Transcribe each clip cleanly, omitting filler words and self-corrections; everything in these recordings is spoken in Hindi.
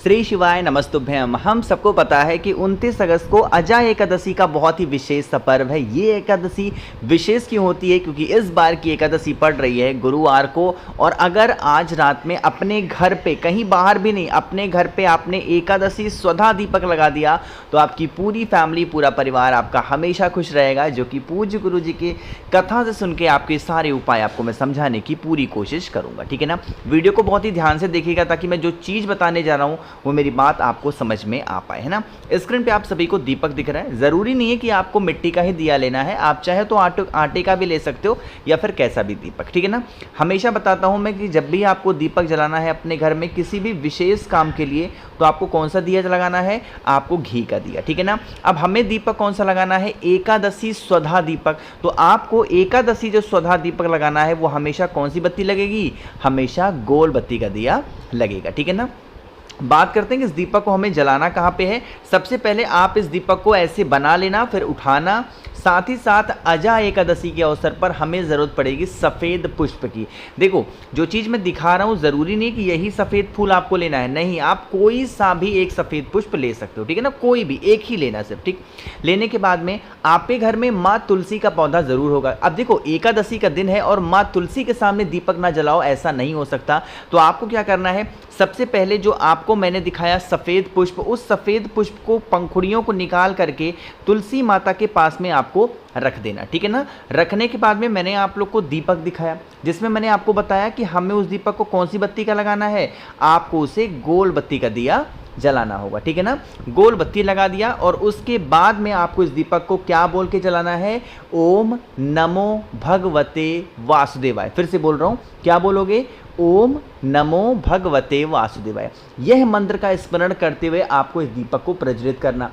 श्री शिवाय नमस्तुभ्यम। हम सबको पता है कि 29 अगस्त को अजा एकादशी का बहुत ही विशेष सा पर्व है। ये एकादशी विशेष क्यों होती है? क्योंकि इस बार की एकादशी पड़ रही है गुरुवार को। और अगर आज रात में अपने घर पे, कहीं बाहर भी नहीं, अपने घर पे आपने एकादशी स्वधा दीपक लगा दिया तो आपकी पूरी फैमिली, पूरा परिवार आपका हमेशा खुश रहेगा। जो कि पूज्य गुरु जी की कथा से सुन के आपके सारे उपाय आपको मैं समझाने की पूरी कोशिश करूँगा, ठीक है ना। वीडियो को बहुत ही ध्यान से देखिएगा ताकि मैं जो चीज़ बताने जा रहा हूँ वो मेरी बात आपको समझ में आ पाए, है ना। स्क्रीन पे आप सभी को दीपक दिख रहा है। ज़रूरी नहीं है कि आपको मिट्टी का ही दिया लेना है, आप चाहे तो आटे का भी ले सकते हो या फिर कैसा भी दीपक, ठीक है ना। हमेशा बताता हूँ मैं कि जब भी आपको दीपक जलाना है अपने घर में किसी भी विशेष काम के लिए, तो आपको कौन सा दिया लगाना है? आपको घी का दिया, ठीक है ना। अब हमें दीपक कौन सा लगाना है? एकादशी स्वधा दीपक। तो आपको एकादशी जो स्वधा दीपक लगाना है वो हमेशा कौन सी बत्ती लगेगी? हमेशा गोल बत्ती का दिया लगेगा, ठीक है ना। बात करते हैं कि इस दीपक को हमें जलाना कहाँ पे है। सबसे पहले आप इस दीपक को ऐसे बना लेना, फिर उठाना। साथ ही साथ अजा एकादशी के अवसर पर हमें ज़रूरत पड़ेगी सफ़ेद पुष्प की। देखो, जो चीज़ मैं दिखा रहा हूँ ज़रूरी नहीं कि यही सफ़ेद फूल आपको लेना है, नहीं, आप कोई सा भी एक सफ़ेद पुष्प ले सकते हो, ठीक है ना। कोई भी एक ही लेना सिर्फ, ठीक। लेने के बाद में आपके घर में माँ तुलसी का पौधा ज़रूर होगा। अब देखो, एकादशी का दिन है और माँ तुलसी के सामने दीपक ना जलाओ, ऐसा नहीं हो सकता। तो आपको क्या करना है? सबसे पहले जो आपको मैंने दिखाया सफ़ेद पुष्प, उस सफ़ेद पुष्प को, पंखुड़ियों को निकाल करके तुलसी माता के पास में आपको रख देना, ठीक है ना। रखने के बाद में मैंने आप लोग को दीपक दिखाया जिसमें मैंने आपको बताया कि हमें उस दीपक को कौन सी बत्ती का लगाना है। आपको उसे गोल बत्ती का दिया जलाना होगा, ठीक है ना। गोल बत्ती लगा दिया और उसके बाद में आपको इस दीपक को क्या बोल के जलाना है? ओम नमो भगवते वासुदेवाय। फिर से बोल रहा हूँ, क्या बोलोगे? ओम नमो भगवते वासुदेवाय। यह मंत्र का स्मरण करते हुए आपको इस दीपक को प्रज्वलित करना।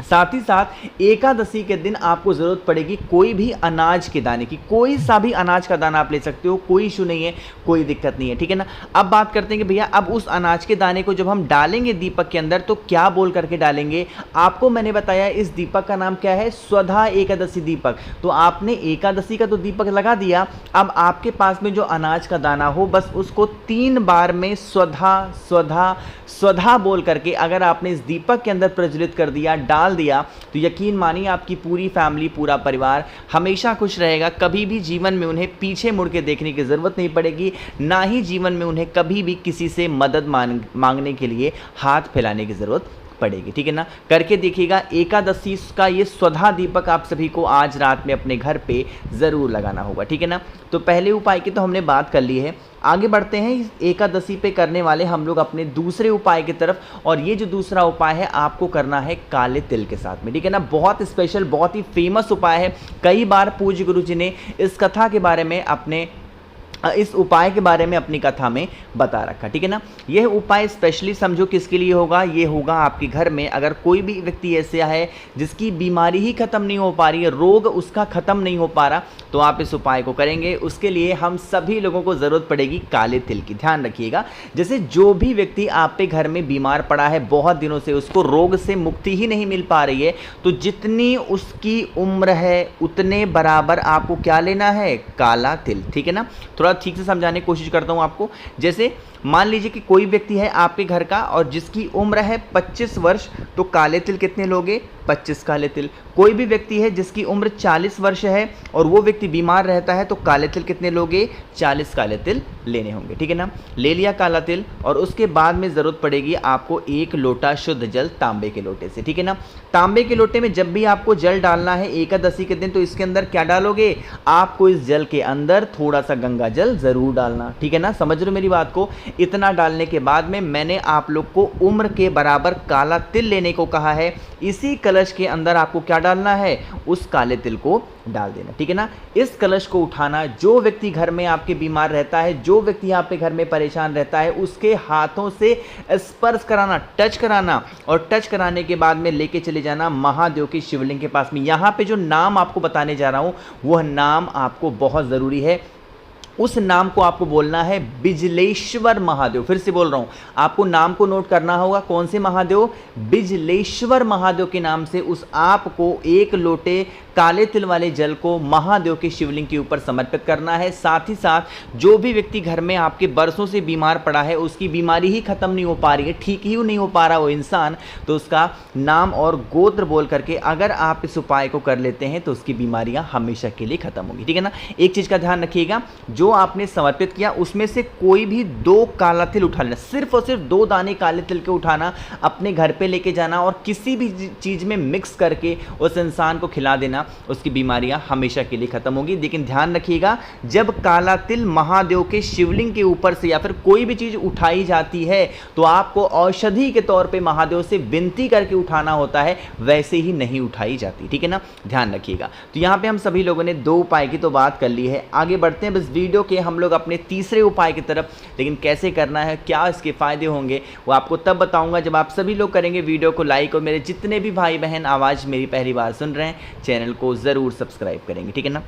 साथ ही साथ एकादशी के दिन आपको ज़रूरत पड़ेगी कोई भी अनाज के दाने की। कोई सा भी अनाज का दाना आप ले सकते हो, कोई इशू नहीं है, कोई दिक्कत नहीं है, ठीक है ना। अब बात करते हैं कि भैया अब उस अनाज के दाने को जब हम डालेंगे दीपक के अंदर तो क्या बोल करके डालेंगे? आपको मैंने बताया इस दीपक का नाम क्या है? स्वधा एकादशी दीपक। तो आपने एकादशी का तो दीपक लगा दिया, अब आपके पास में जो अनाज का दाना हो बस उसको 3 बार में स्वधा स्वधा स्वधा बोल करके अगर आपने इस दीपक के अंदर प्रज्वलित कर दिया, डाल दिया, तो यकीन मानिए आपकी पूरी फैमिली, पूरा परिवार हमेशा खुश रहेगा। कभी भी जीवन में उन्हें पीछे मुड़ के देखने की ज़रूरत नहीं पड़ेगी, ना ही जीवन में उन्हें कभी भी किसी से मदद मांगने के लिए हाथ फैलाने की ज़रूरत पड़ेगी, ठीक है ना। करके देखिएगा। एकादशी का ये स्वधा दीपक आप सभी को आज रात में अपने घर पे ज़रूर लगाना होगा, ठीक है ना। तो पहले उपाय की तो हमने बात कर ली है। आगे बढ़ते हैं इस एकादशी पे करने वाले हम लोग अपने दूसरे उपाय की तरफ। और ये जो दूसरा उपाय है आपको करना है काले तिल के साथ में, ठीक है ना। बहुत स्पेशल, बहुत ही फेमस उपाय है। कई बार पूज्य गुरु जी ने इस कथा के बारे में इस उपाय के बारे में अपनी कथा में बता रखा, ठीक है ना। यह उपाय स्पेशली समझो किसके लिए होगा? ये होगा आपके घर में अगर कोई भी व्यक्ति ऐसा है जिसकी बीमारी ही खत्म नहीं हो पा रही है, रोग उसका खत्म नहीं हो पा रहा, तो आप इस उपाय को करेंगे। उसके लिए हम सभी लोगों को ज़रूरत पड़ेगी काले तिल की। ध्यान रखिएगा, जैसे जो भी व्यक्ति आप पे घर में बीमार पड़ा है बहुत दिनों से, उसको रोग से मुक्ति ही नहीं मिल पा रही है, तो जितनी उसकी उम्र है उतने बराबर आपको क्या लेना है? काला तिल, ठीक है ना। थोड़ा ठीक से समझाने की कोशिश करता हूं आपको। जैसे मान लीजिए कि कोई व्यक्ति है आपके घर का और जिसकी उम्र है 25 वर्ष, तो काले तिल कितने लोगे? 25 काले तिल। कोई भी व्यक्ति है जिसकी उम्र 40 वर्ष है और वो व्यक्ति बीमार रहता है, तो काले तिल कितने लोगे? 40 काले तिल लेने होंगे, ठीक है ना। ले लिया काला तिल और उसके बाद में ज़रूरत पड़ेगी आपको 1 लोटा शुद्ध जल, तांबे के लोटे से, ठीक है ना। तांबे के लोटे में जब भी आपको जल डालना है एकादशी के दिन, तो इसके अंदर क्या डालोगे? आपको इस जल के अंदर थोड़ा सा गंगा जल ज़रूर डालना, ठीक है ना। समझ रहे हो मेरी बात को? इतना डालने के बाद में मैंने आप लोग को उम्र के बराबर काला तिल लेने को कहा है। इसी कलश के अंदर आपको क्या डालना है? उस काले तिल को डाल देना, ठीक है ना। इस कलश को उठाना, जो व्यक्ति घर में आपके बीमार रहता है, जो व्यक्ति आपके घर में परेशान रहता है, उसके हाथों से स्पर्श कराना, टच कराना, और टच कराने के बाद में लेके चले जाना महादेव की शिवलिंग के पास में। यहाँ पे जो नाम आपको बताने जा रहा हूँ वह नाम आपको बहुत ज़रूरी है। उस नाम को आपको बोलना है बिजलेश्वर महादेव। फिर से बोल रहा हूँ, आपको नाम को नोट करना होगा। कौन से महादेव? बिजलेश्वर महादेव के नाम से उस आप को 1 लोटे काले तिल वाले जल को महादेव के शिवलिंग के ऊपर समर्पित करना है। साथ ही साथ जो भी व्यक्ति घर में आपके बरसों से बीमार पड़ा है, उसकी बीमारी ही खत्म नहीं हो पा रही है, ठीक ही नहीं हो पा रहा वो इंसान, तो उसका नाम और गोत्र बोल करके अगर आप इस उपाय को कर लेते हैं तो उसकी बीमारियां हमेशा के लिए खत्म होगी, ठीक है ना। एक चीज का ध्यान रखिएगा, जो आपने समर्पित किया उसमें से कोई भी 2 काला तिल उठा लेना, सिर्फ और सिर्फ 2 दाने काले तिल के उठाना, अपने घर पे लेके जाना और किसी भी चीज में मिक्स करके उस इंसान को खिला देना, उसकी बीमारियां हमेशा के लिए खत्म होगी। लेकिन ध्यान रखिएगा, जब काला तिल महादेव के शिवलिंग के ऊपर से या फिर कोई भी चीज उठाई जाती है तो आपको औषधि के तौर पे महादेव से विनती करके उठाना होता है, वैसे ही नहीं उठाई जाती, ठीक है ना, ध्यान रखिएगा। तो यहाँ पे हम सभी लोगों ने 2 उपाय की तो बात कर ली है, आगे बढ़ते हैं बस वीडियो के हम लोग अपने तीसरे उपाय की तरफ। लेकिन कैसे करना है, क्या इसके फायदे होंगे, वो आपको तब बताऊंगा जब आप सभी लोग करेंगे वीडियो को लाइक, और मेरे जितने भी भाई बहन आवाज़ मेरी पहली बार सुन रहे हैं चैनल को ज़रूर सब्सक्राइब करेंगे, ठीक है ना।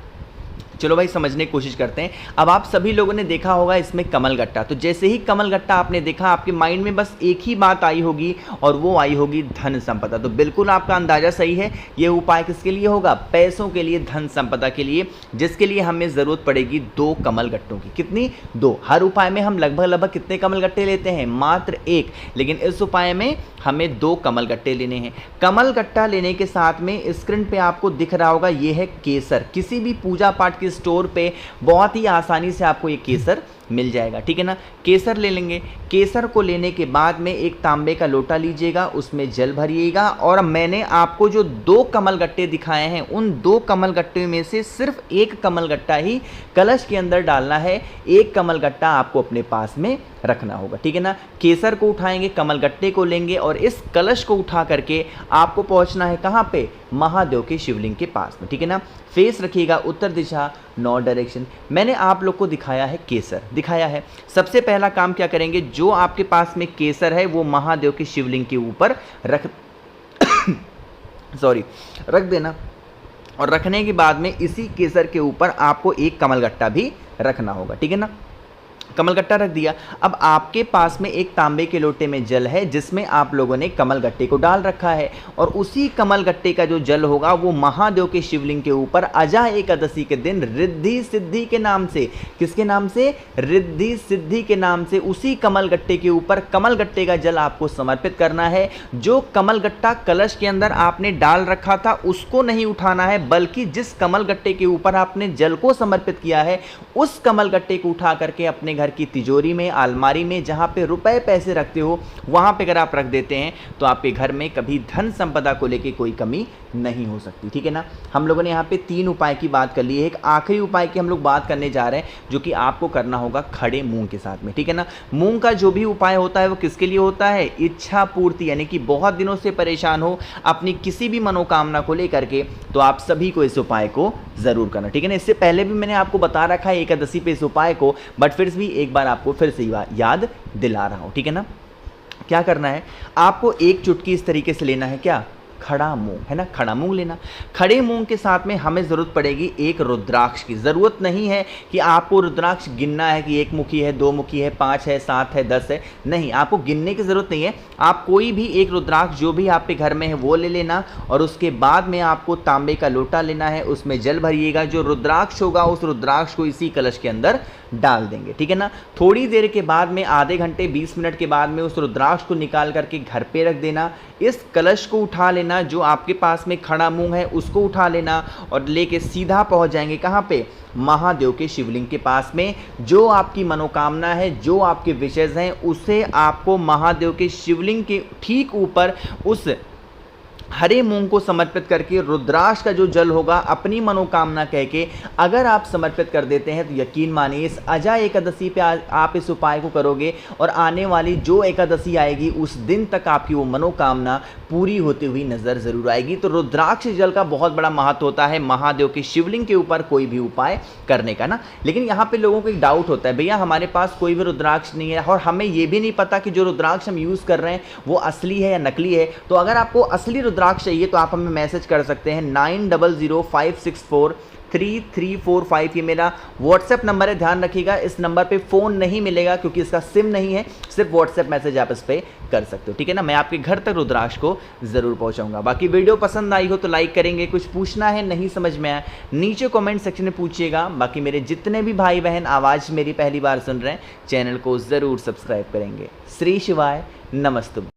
चलो भाई समझने की कोशिश करते हैं। अब आप सभी लोगों ने देखा होगा इसमें कमल गट्टा, तो जैसे ही कमल गट्टा आपने देखा आपके माइंड में बस एक ही बात आई होगी और वो आई होगी धन संपदा। तो बिल्कुल आपका अंदाजा सही है, ये उपाय किसके लिए होगा, पैसों के लिए, धन संपदा के लिए, जिसके लिए हमें ज़रूरत पड़ेगी 2 कमल गट्टों की। कितनी? 2। हर उपाय में हम लगभग कितने कमल गट्टे लेते हैं, मात्र 1, लेकिन इस उपाय में हमें 2 कमल गट्टे लेने हैं। कमल गट्टा लेने के साथ में स्क्रीन पे आपको दिख रहा होगा ये है केसर। किसी भी पूजा पाठ के स्टोर पे बहुत ही आसानी से आपको ये केसर मिल जाएगा, ठीक है ना। केसर ले लेंगे। केसर को लेने के बाद में एक तांबे का लोटा लीजिएगा, उसमें जल भरिएगा, और मैंने आपको जो 2 कमल गट्टे दिखाए हैं उन 2 कमल गट्टे में से सिर्फ 1 कमल गट्टा ही कलश के अंदर डालना है। 1 कमल गट्टा आपको अपने पास में रखना होगा, ठीक है ना। केसर को उठाएंगे, कमल गट्टे को लेंगे और इस कलश को उठा करके आपको पहुंचना है कहाँ पे, महादेव के शिवलिंग के पास में, ठीक है ना। फेस रखिएगा उत्तर दिशा, नॉर्थ डायरेक्शन। मैंने आप लोग को दिखाया है केसर, दिखाया है। सबसे पहला काम क्या करेंगे, जो आपके पास में केसर है वो महादेव के शिवलिंग के ऊपर रख रख देना, और रखने के बाद में इसी केसर के ऊपर आपको 1 कमल गट्टा भी रखना होगा, ठीक है ना। कमल गट्टा रख दिया। अब आपके पास में एक तांबे के लोटे में जल है जिसमें आप लोगों ने कमल गट्टे को डाल रखा है, और उसी कमल गट्टे का जो जल होगा वो महादेव के शिवलिंग के ऊपर अजा एकादशी के दिन रिद्धि सिद्धि के नाम से, किसके नाम से, रिद्धि सिद्धि के नाम से, उसी कमल गट्टे के ऊपर कमल गट्टे का जल आपको समर्पित करना है। जो कमल गट्टा कलश के अंदर आपने डाल रखा था उसको नहीं उठाना है, बल्कि जिस कमल गट्टे के ऊपर आपने जल को समर्पित किया है उस कमल गट्टे को उठा करके अपने घर की तिजोरी में, अलमारी में, जहां पे रुपए पैसे रखते हो वहां पे अगर आप रख देते हैं तो आपके घर में कभी धन संपदा को लेके कोई कमी नहीं हो सकती, ठीक है ना। हम लोगों ने यहाँ पे 3 उपाय की बात कर ली है। एक आखिरी उपाय की हम लोग बात करने जा रहे हैं जो कि आपको करना होगा खड़े मूंग के साथ में, ठीक है ना। मूंग का जो भी उपाय होता है वो किसके लिए होता है, इच्छा पूर्ति, यानी कि बहुत दिनों से परेशान हो अपनी किसी भी मनोकामना को लेकर के, तो आप सभी को इस उपाय को जरूर करना, ठीक है ना। इससे पहले भी मैंने आपको बता रखा है एकादशी पे इस उपाय को, बट फिर भी एक बार आपको फिर से याद दिला रहा हूं, ठीक है ना। क्या करना है, आपको 1 चुटकी इस तरीके से लेना है, क्या, खड़ा मूंग, है ना, खड़ा मूंग लेना। खड़े मूंग के साथ में हमें ज़रूरत पड़ेगी 1 रुद्राक्ष की। ज़रूरत नहीं है कि आपको रुद्राक्ष गिनना है कि 1 मुखी है, 2 मुखी है, 5 है, 7 है, 10 है, नहीं, आपको गिनने की ज़रूरत नहीं है। आप कोई भी 1 रुद्राक्ष जो भी आपके घर में है वो ले लेना, और उसके बाद में आपको तांबे का लोटा लेना है, उसमें जल भरिएगा। जो रुद्राक्ष होगा उस रुद्राक्ष को इसी कलश के अंदर डाल देंगे, ठीक है ना। थोड़ी देर के बाद में, आधे घंटे 20 मिनट के बाद में, उस रुद्राक्ष को निकाल करके घर पे रख देना। इस कलश को उठा लेना, जो आपके पास में खड़ा मूंग है उसको उठा लेना, और लेके सीधा पहुंच जाएंगे कहाँ पे, महादेव के शिवलिंग के पास में। जो आपकी मनोकामना है, जो आपके विशेष हैं, उसे आपको महादेव के शिवलिंग के ठीक ऊपर उस हरे मूंग को समर्पित करके रुद्राक्ष का जो जल होगा अपनी मनोकामना कह के अगर आप समर्पित कर देते हैं तो यकीन मानिए इस अजा एकादशी पे आप इस उपाय को करोगे और आने वाली जो एकादशी आएगी उस दिन तक आपकी वो मनोकामना पूरी होती हुई नजर जरूर आएगी। तो रुद्राक्ष जल का बहुत बड़ा महत्व होता है महादेव के शिवलिंग के ऊपर कोई भी उपाय करने का ना। लेकिन यहाँ पे लोगों को एक डाउट होता है, भैया हमारे पास कोई भी रुद्राक्ष नहीं है और हमें ये भी नहीं पता कि जो रुद्राक्ष हम यूज़ कर रहे हैं वो असली है या नकली है। तो अगर आपको असली रुद्राक्ष चाहिए तो आप हमें मैसेज कर सकते हैं 900564 3345। ये मेरा व्हाट्सएप नंबर है, ध्यान रखिएगा। इस नंबर पे फ़ोन नहीं मिलेगा क्योंकि इसका सिम नहीं है, सिर्फ व्हाट्सएप मैसेज आप इस पर कर सकते हो, ठीक है ना। मैं आपके घर तक रुद्राक्ष को ज़रूर पहुंचाऊंगा। बाकी वीडियो पसंद आई हो तो लाइक करेंगे, कुछ पूछना है नहीं समझ में आया नीचे कमेंट सेक्शन में पूछिएगा। बाकी मेरे जितने भी भाई बहन आवाज़ मेरी पहली बार सुन रहे हैं, चैनल को ज़रूर सब्सक्राइब करेंगे। श्री शिवाय, नमस्तुभ्यं।